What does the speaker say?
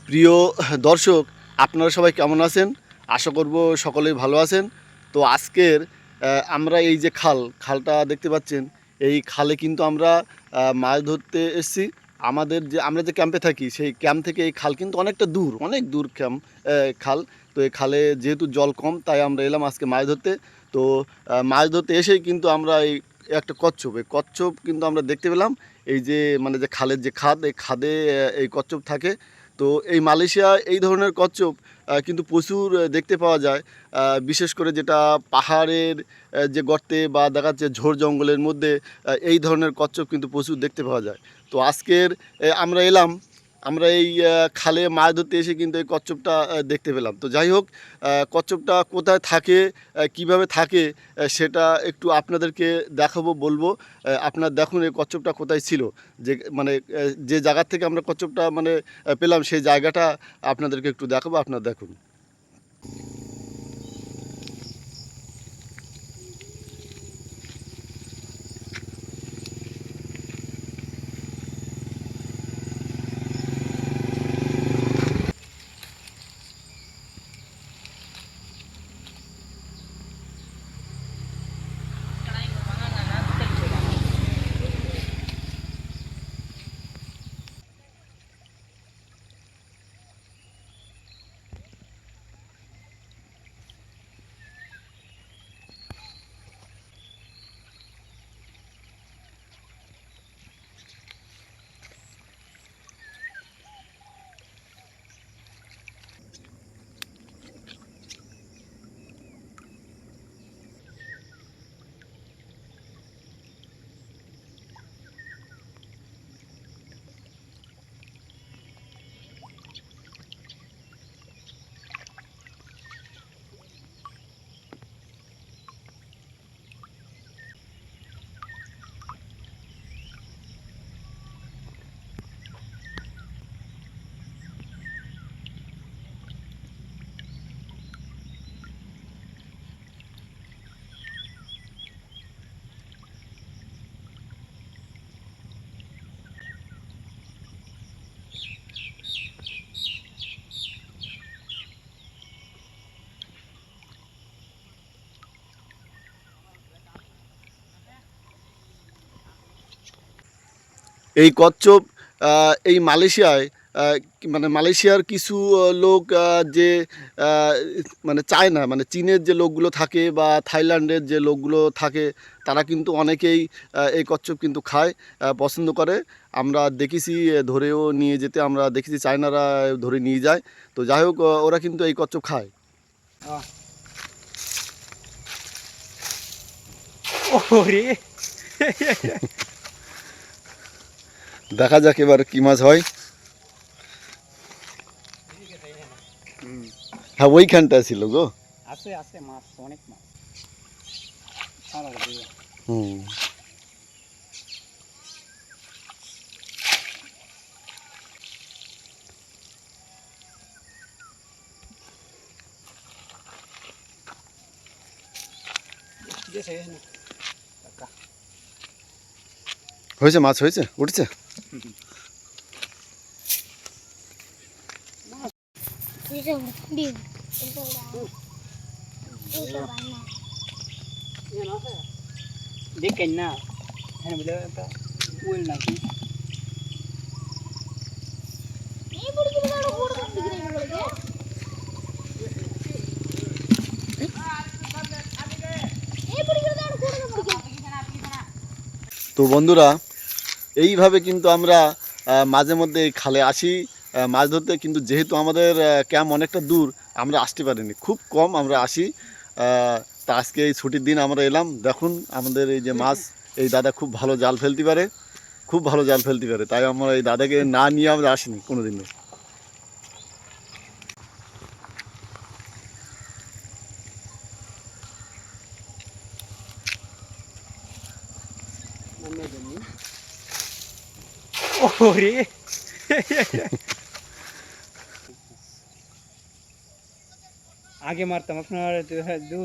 প্রিয় দর্শক, আপনারা সবাই কেমন আছেন? আশা করব সকলেই ভালো আছেন। তো আজকের আমরা এই যে খালটা দেখতে পাচ্ছেন, এই খালে কিন্তু আমরা মাছ ধরতে এসেছি। আমরা যে ক্যাম্পে থাকি সেই ক্যাম্প থেকে এই খাল কিন্তু অনেকটা দূর, অনেক দূর খাল। তো এই খালে যেহেতু জল কম, তাই আমরা এলাম আজকে মাছ ধরতে। তো মাছ ধরতে এসেই কিন্তু আমরা একটা কচ্ছপ কিন্তু আমরা দেখতে পেলাম। এই যে মানে যে খালের যে খাদ, এই খাদে এই কচ্ছপ থাকে। তো এই মালয়েশিয়া এই ধরনের কচ্ছপ কিন্তু প্রচুর দেখতে পাওয়া যায়। বিশেষ করে যেটা পাহাড়ের যে গর্তে বা দেখা যাচ্ছে ঝোড় জঙ্গলের মধ্যে এই ধরনের কচ্ছপ কিন্তু প্রচুর দেখতে পাওয়া যায়। তো আজকের আমরা এলাম, আমরা এই খালে মাছ ধরতে এসে কিন্তু এই কচ্ছপটা দেখতে পেলাম। তো যাই হোক, কচ্ছপটা কোথায় থাকে, কিভাবে থাকে, সেটা একটু আপনাদেরকে দেখাবো, বলবো। আপনারা দেখুন এই কচ্ছপটা কোথায় ছিল, যে মানে যে জায়গার থেকে আমরা কচ্ছপটা মানে পেলাম, সেই জায়গাটা আপনাদেরকে একটু দেখাবো, আপনারা দেখুন। এই কচ্ছপ এই মালয়েশিয়ায় মানে মালয়েশিয়ার কিছু লোক যে আহ, মানে চায় না, মানে চীনের যে লোকগুলো থাকে বা থাইল্যান্ডের যে লোকগুলো থাকে, তারা কিন্তু অনেকেই এই কচ্ছপ কিন্তু খায়, পছন্দ করে। আমরা দেখেছি, ধরেও নিয়ে যেতে আমরা দেখেছি, চায়নারা ধরে নিয়ে যায়। তো যাই হোক, ওরা কিন্তু এই কচ্ছপ খায়। ওরে দেখা যাক এবার কি মাছ হয়। হ্যাঁ, ওইখানটা ছিল গো। আছে আছে মাছ, অনেক মাছ। সারা দিয়ে হুম। গেছে না কাকা। হয়েছে, মাছ হয়েছে, উঠছে। দেখেন না, হ্যাঁ বলে একটা উল নাকি। তো বন্ধুরা, এইভাবে কিন্তু আমরা মাঝে মধ্যে এই খালে আসি মাছ ধরতে। কিন্তু যেহেতু আমাদের ক্যাম্প অনেকটা দূর, আমরা আসতে পারিনি, খুব কম আমরা আসি। তা আজকে এই ছুটির দিন আমরা এলাম। দেখুন আমাদের এই যে মাছ, এই দাদা খুব ভালো জাল ফেলতে পারে, খুব ভালো জাল ফেলতে পারে, তাই আমরা এই দাদাকে না নিয়ে আমরা আসিনি কোনোদিনও। ওরে আগে মারতাম আপনার 2